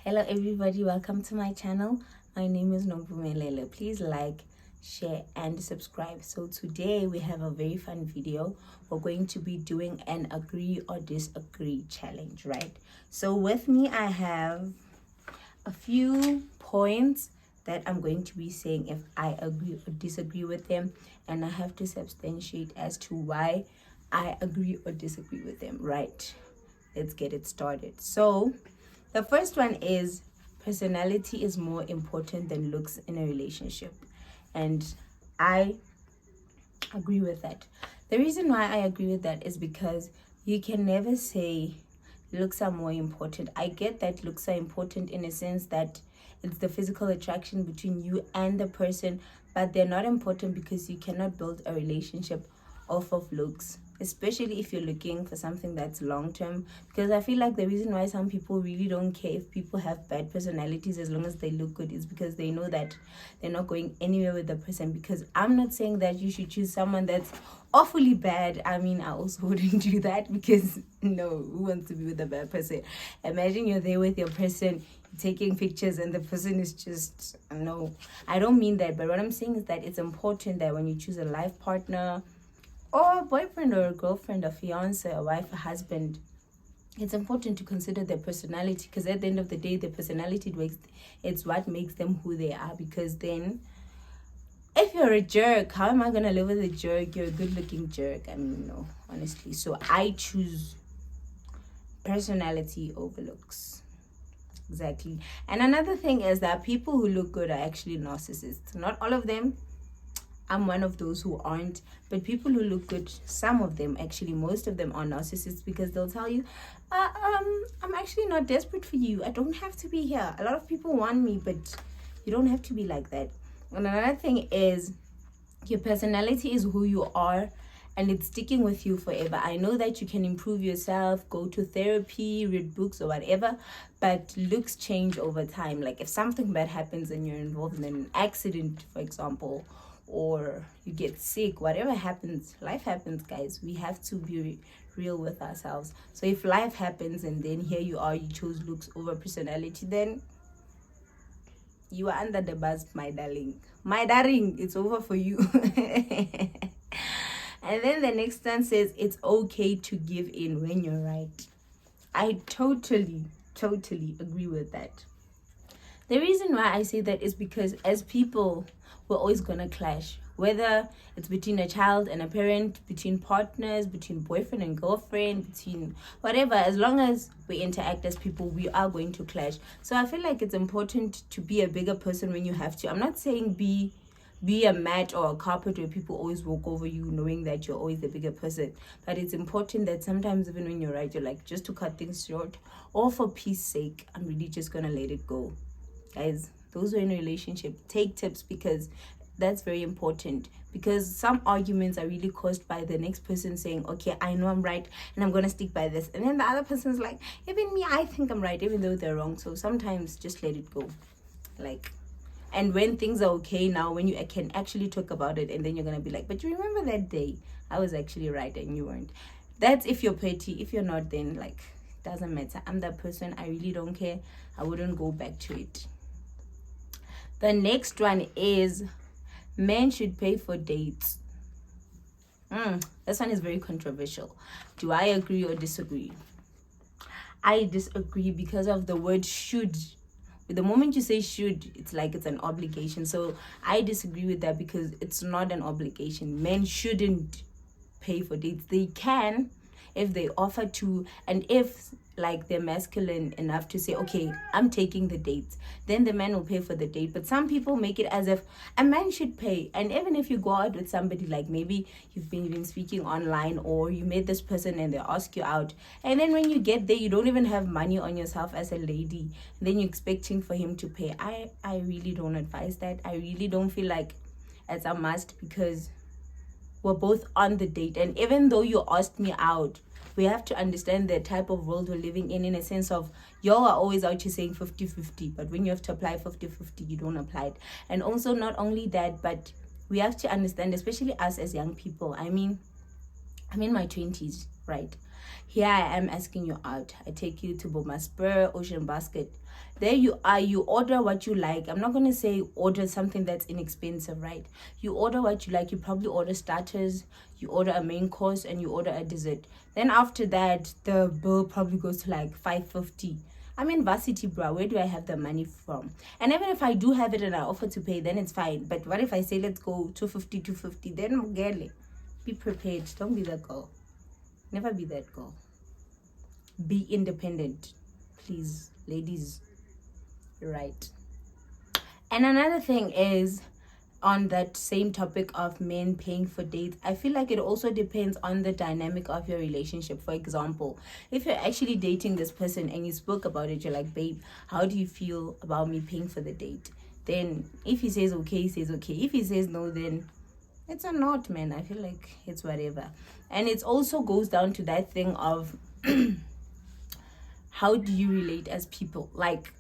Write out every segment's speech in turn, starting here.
Hello everybody, welcome to my channel. My name is Nompumelelo. Please like, share and subscribe. So today we have a very fun video. We're going to be doing an agree or disagree challenge, right? So with me I have a few points that I'm going to be saying if I agree or disagree with them, and I have to substantiate as to why I agree or disagree with them, right? Let's get it started. So the first one is personality is more important than looks in a relationship. And I agree with that. The reason why I agree with that is because you can never say looks are more important. I get that looks are important in a sense that it's the physical attraction between you and the person, but they're not important because you cannot build a relationship off of looks, especially if you're looking for something that's long term. Because I feel like the reason why some people really don't care if people have bad personalities as long as they look good is because they know that they're not going anywhere with the person. Because I'm not saying that you should choose someone that's awfully bad. I mean, I also wouldn't do that because no, who wants to be with a bad person? Imagine you're there with your person taking pictures and the person is just, no, I don't mean that. But what I'm saying is that it's important that when you choose a life partner or a boyfriend or a girlfriend, a fiance, a wife, a husband, it's important to consider their personality, because at the end of the day, their personality it's what makes them who they are. Because then if you're a jerk, how am I gonna live with a jerk? You're a good looking jerk. I mean, no, honestly. So I choose personality over looks. Exactly. And another thing is that people who look good are actually narcissists. Not all of them. I'm one of those who aren't. But people who look good, some of them, actually most of them are narcissists, because they'll tell you, I'm actually not desperate for you. I don't have to be here. A lot of people want me, but you don't have to be like that. And another thing is your personality is who you are, and it's sticking with you forever. I know that you can improve yourself, go to therapy, read books or whatever, but looks change over time. Like if something bad happens and you're involved in an accident, for example, or you get sick, whatever happens, life happens, guys. We have to be real with ourselves. So if life happens and then here you are, you chose looks over personality, then you are under the bus, my darling. My darling, it's over for you. And then the next one says it's okay to give in when you're right. I totally agree with that. The reason why I say that is because as people, we're always gonna clash. Whether it's between a child and a parent, between partners, between boyfriend and girlfriend, between whatever, as long as we interact as people, we are going to clash. So I feel like it's important to be a bigger person when you have to. I'm not saying be a mat or a carpet where people always walk over you knowing that you're always the bigger person. But it's important that sometimes even when you're right, you're like, just to cut things short or for peace sake, I'm really just gonna let it go. Guys, those who are in a relationship, take tips, because that's very important. Because some arguments are really caused by the next person saying, okay, I know I'm right and I'm gonna stick by this, and then the other person's like, even me, I think I'm right, even though they're wrong. So sometimes just let it go. Like, and when things are okay now, when you can actually talk about it, and then you're gonna be like, but you remember that day I was actually right and you weren't. That's if you're petty. If you're not, then like, doesn't matter. I'm that person. I really don't care. I wouldn't go back to it. The next one is men should pay for dates. This one is very controversial. Do I agree or disagree? I disagree because of the word should. The moment you say should, it's like it's an obligation. So I disagree with that, because it's not an obligation. Men shouldn't pay for dates. They can if they offer to, and if like they're masculine enough to say, okay, I'm taking the dates, then the man will pay for the date. But some people make it as if a man should pay. And even if you go out with somebody, like maybe you've been speaking online, or you met this person and they ask you out, and then when you get there, you don't even have money on yourself as a lady, and then you're expecting for him to pay. I really don't advise that. I really don't feel like it's a must, because we're both on the date. And even though you asked me out, we have to understand the type of world we're living in a sense of, y'all are always out here saying 50-50, but when you have to apply 50-50, you don't apply it. And also, not only that, but we have to understand, especially us as young people, I'm in my 20s. right? Here I am asking you out. I take you to Boma Spur, Ocean Basket. There you are, you order what you like. I'm not going to say order something that's inexpensive, right? You order what you like. You probably order starters, you order a main course, and you order a dessert. Then after that, the bill probably goes to like 550. I'm in varsity, bro. Where do I have the money from? And even if I do have it and I offer to pay, then it's fine. But what if I say, let's go 250, then girl, be prepared. Don't be that girl. Never be that girl. Be independent, please, ladies. Right. And another thing is, on that same topic of men paying for dates, I feel like it also depends on the dynamic of your relationship. For example, if you're actually dating this person and you spoke about it, you're like, babe, how do you feel about me paying for the date? Then if he says okay, he says okay. If he says no, then it's a not, man. I feel like it's whatever. And it also goes down to that thing of how do you relate as people? Like,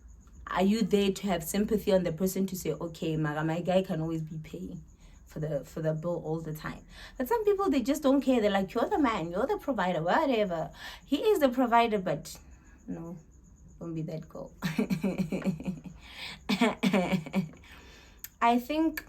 are you there to have sympathy on the person to say, okay, my guy can always be paying for the bill all the time? But some people, they just don't care. They're like, you're the man, you're the provider, whatever. He is the provider, but no, don't be that girl. I think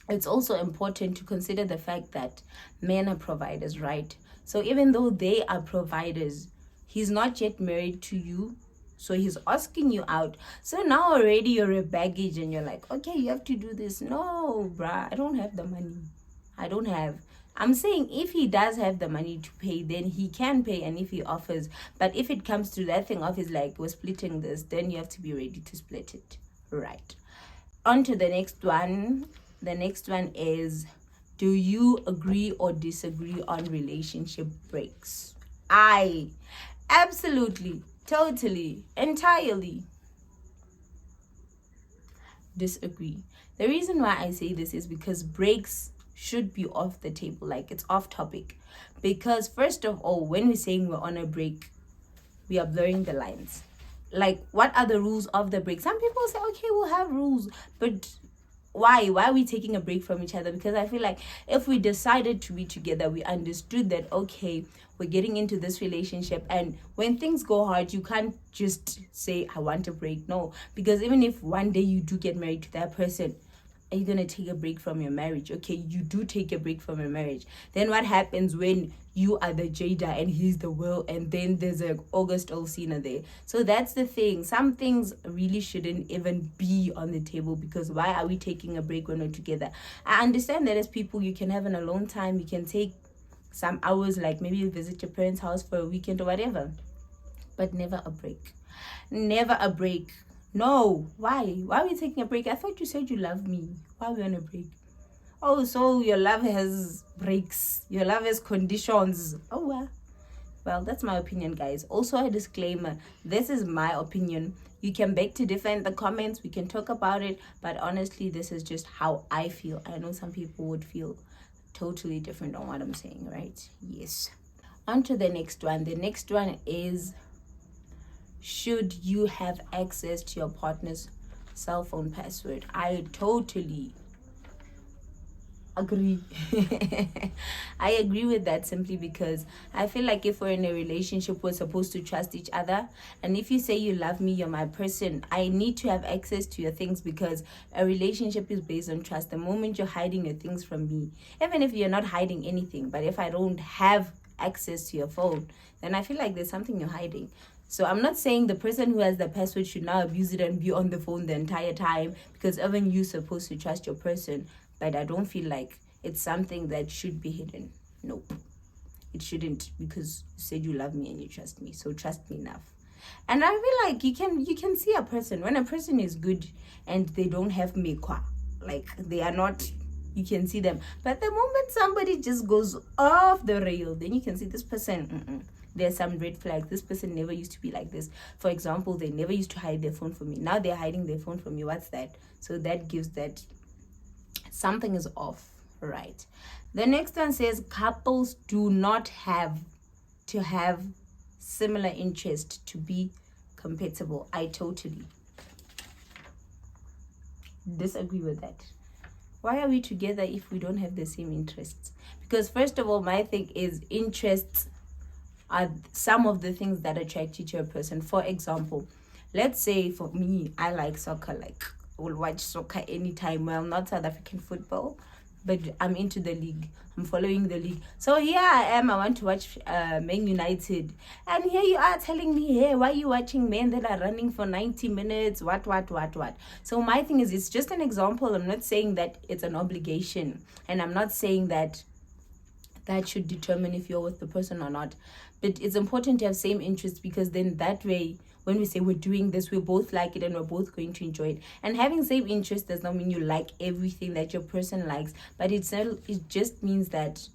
it's also important to consider the fact that men are providers, right? So even though they are providers, he's not yet married to you. So he's asking you out. So now already you're a baggage and you're like, okay, you have to do this. No, bruh, I don't have the money. I don't have. I'm saying if he does have the money to pay, then he can pay, and if he offers. But if it comes to that thing of his like, we're splitting this, then you have to be ready to split it. Right. On to the next one. The next one is, do you agree or disagree on relationship breaks? I absolutely, totally, entirely disagree. The reason why I say this is because breaks should be off the table, like it's off topic. Because first of all, when we're saying we're on a break, we are blurring the lines. Like, what are the rules of the break? Some people say, okay, we'll have rules, but why are we taking a break from each other? Because I feel like if we decided to be together, we understood that, okay, we're getting into this relationship, and when things go hard, you can't just say, I want a break. No, because even if one day you do get married to that person, are you going to take a break from your marriage? Okay, you do take a break from your marriage. Then what happens when you are the Jada and he's the Will, and then there's an August Olsina there? So that's the thing. Some things really shouldn't even be on the table, because why are we taking a break when we're together? I understand that as people, you can have an alone time. You can take some hours, like maybe you visit your parents' house for a weekend or whatever. But never a break. Never a break. No, why? Why are we taking a break? I thought you said you love me. Why are we on a break? Oh, so your love has breaks. Your love has conditions. Oh, well, that's my opinion, guys. Also, a disclaimer. This is my opinion. You can beg to differ in the comments. We can talk about it. But honestly, this is just how I feel. I know some people would feel totally different on what I'm saying, right? Yes. On to the next one. The next one is, should you have access to your partner's cell phone password? I totally agree. I agree with that, simply because I feel like if we're in a relationship, we're supposed to trust each other. And if you say you love me, you're my person, I need to have access to your things, because a relationship is based on trust. The moment you're hiding your things from me, even if you're not hiding anything, but if I don't have access to your phone, then I feel like there's something you're hiding. So I'm not saying the person who has the password should now abuse it and be on the phone the entire time, because even you're supposed to trust your person. But I don't feel like it's something that should be hidden. Nope, it shouldn't, because you said you love me and you trust me, so trust me enough. And I feel like you can see a person when a person is good and they don't have mekwa, like they are not. You can see them, but the moment somebody just goes off the rail, then you can see this person. There's some red flags. This person never used to be like this. For example, they never used to hide their phone from me. Now they're hiding their phone from me. What's that? So that gives that something is off, right? The next one says, couples do not have to have similar interest to be compatible. I totally disagree with that. Why are we together if we don't have the same interests? Because first of all, my thing is, interests are some of the things that attract you to a person. For example, let's say for me, I like soccer, like I will watch soccer anytime. Well, not South African football, but I'm into the league. I'm following the league. So here I am. I want to watch Man United, and here you are telling me, "Hey, why are you watching men that are running for 90 minutes? What?" So my thing is, it's just an example. I'm not saying that it's an obligation, and I'm not saying that should determine if you're with the person or not. But it's important to have same interests, because then that way, when we say we're doing this, we both like it and we're both going to enjoy it. And having same interests does not mean you like everything that your person likes, but it just means that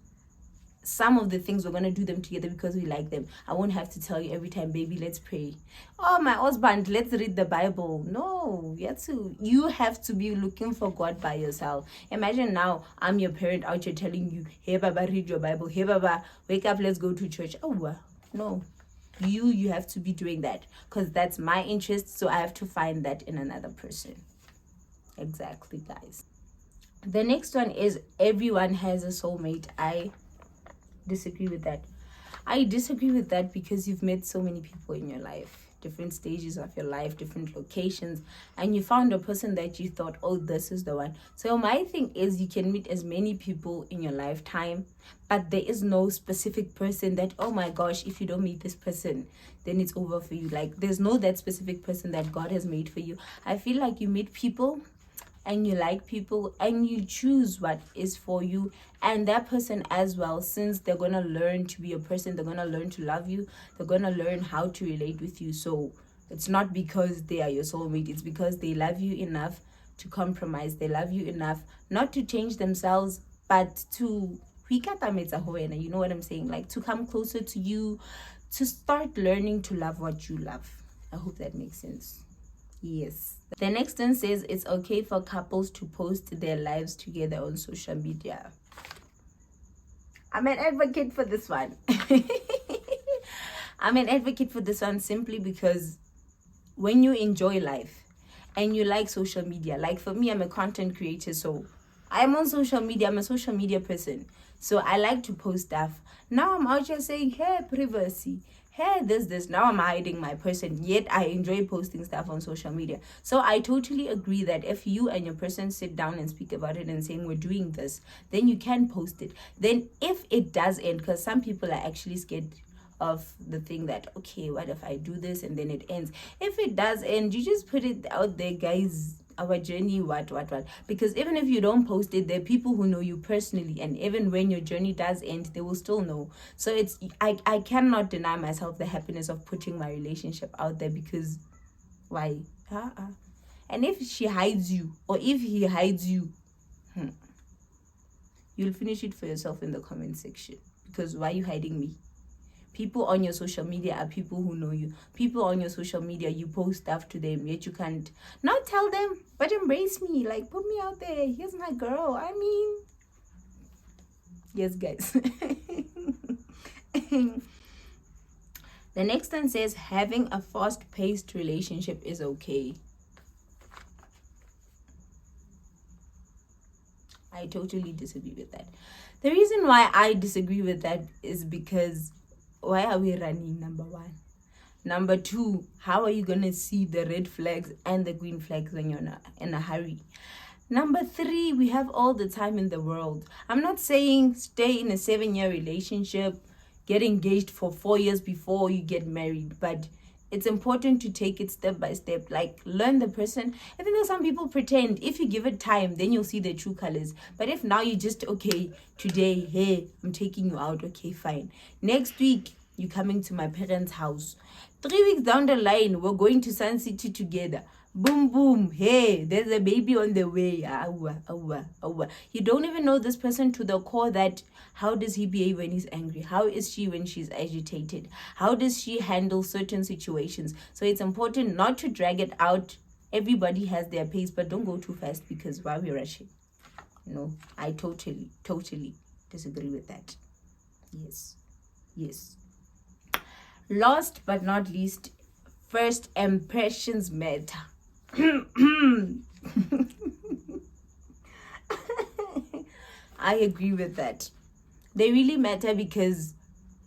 some of the things we're going to do them together because we like them. I won't have to tell you every time, baby, let's pray. Oh, my husband, let's read the Bible. No, you have to be looking for God by yourself. Imagine now I'm your parent out here telling you, hey baba, read your Bible. Hey baba, wake up, let's go to church. Oh no, you have to be doing that, because that's my interest. So I have to find that in another person. Exactly, guys. The next one is everyone has a soulmate. I disagree with that. I disagree with that because you've met so many people in your life, different stages of your life, different locations, and you found a person that you thought, oh, this is the one. So my thing is, you can meet as many people in your lifetime, but there is no specific person that, oh my gosh, if you don't meet this person, then it's over for you. Like, there's no that specific person that God has made for you. I feel like you meet people and you like people and you choose what is for you, and that person as well, since they're going to learn to be a person, they're going to learn to love you, they're going to learn how to relate with you. So it's not because they are your soulmate, it's because they love you enough to compromise, they love you enough not to change themselves, but to, you know what I'm saying, like to come closer to you, to start learning to love what you love. I hope that makes sense. Yes. The next one says it's okay for couples to post their lives together on social media. I'm an advocate for this one. I'm an advocate for this one simply because when you enjoy life and you like social media, like for me, I'm a content creator, so I'm on social media, I'm a social media person. So I like to post stuff. Now I'm out here saying, hey, privacy. Hey, this. Now I'm hiding my person, yet I enjoy posting stuff on social media. So I totally agree that if you and your person sit down and speak about it and saying we're doing this, then you can post it. Then if it does end, because some people are actually scared of the thing that, okay, what if I do this and then it ends? If it does end, you just put it out there, guys. Our journey, what, because even if you don't post it, there are people who know you personally, and even when your journey does end, they will still know. So it's, I cannot deny myself the happiness of putting my relationship out there, because why? And if she hides you, or if he hides you, you'll finish it for yourself in the comment section, because why are you hiding me? People on your social media are people who know you. People on your social media, you post stuff to them, yet you can't not tell them, but embrace me. Like, put me out there. Here's my girl. I mean, yes, guys. The next one says having a fast-paced relationship is okay. I totally disagree with that. The reason why I disagree with that is because why are we running, number one? Number two, how are you going to see the red flags and the green flags when you're in a hurry? Number three, we have all the time in the world. I'm not saying stay in a 7-year relationship, get engaged for 4 years before you get married, but it's important to take it step by step, like learn the person. I think that some people pretend if you give it time, then you'll see the true colors. But if now you just, okay, today, hey, I'm taking you out, okay, fine. Next week, you're coming to my parents' house. 3 weeks down the line, we're going to Sun City together. Boom, boom, hey, there's a baby on the way. You don't even know this person to the core, that how does he behave when he's angry? How is she when she's agitated? How does she handle certain situations? So it's important not to drag it out. Everybody has their pace, but don't go too fast, because why we're rushing? No, I totally disagree with that. Yes. Last but not least, first impressions matter. I agree with that. They really matter, because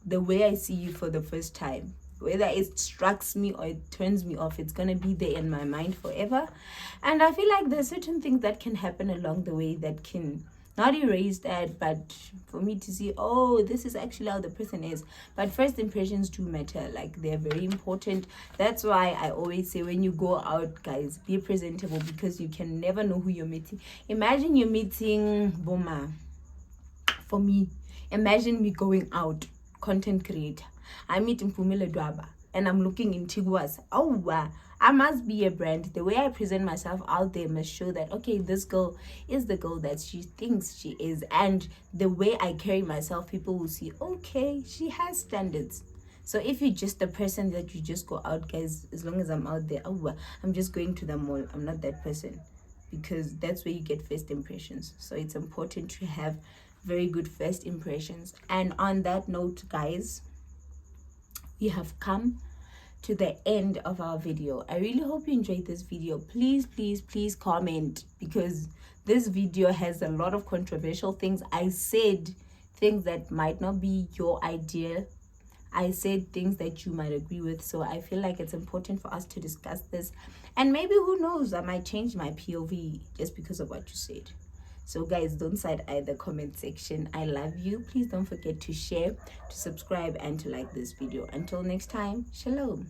the way I see you for the first time. Whether it strikes me or it turns me off, it's gonna be there in my mind forever. And I feel like there's certain things that can happen along the way that can not erase that, but for me to see, oh, this is actually how the person is. But first impressions do matter, like they're very important. That's why I always say, when you go out, guys, be presentable, because you can never know who you're meeting. Imagine you're meeting Boma. For me, imagine me going out, content creator, I meet Mpumile Dwaba, and I'm looking in Tiguas. Oh wow, I must be a brand. The way I present myself out there must show that, okay, this girl is the girl that she thinks she is. And the way I carry myself, people will see, okay, she has standards. So if you're just a person that you just go out, guys, as long as I'm out there, oh well, I'm just going to the mall, I'm not that person, because that's where you get first impressions. So it's important to have very good first impressions. And on that note, guys, we have come to the end of our video. I really hope you enjoyed this video. Please, please, please comment, because this video has a lot of controversial things. I said things that might not be your idea. I said things that you might agree with. So I feel like it's important for us to discuss this. And maybe, who knows, I might change my POV just because of what you said. So guys, don't side-eye the comment section. I love you. Please don't forget to share, to subscribe, and to like this video. Until next time, shalom.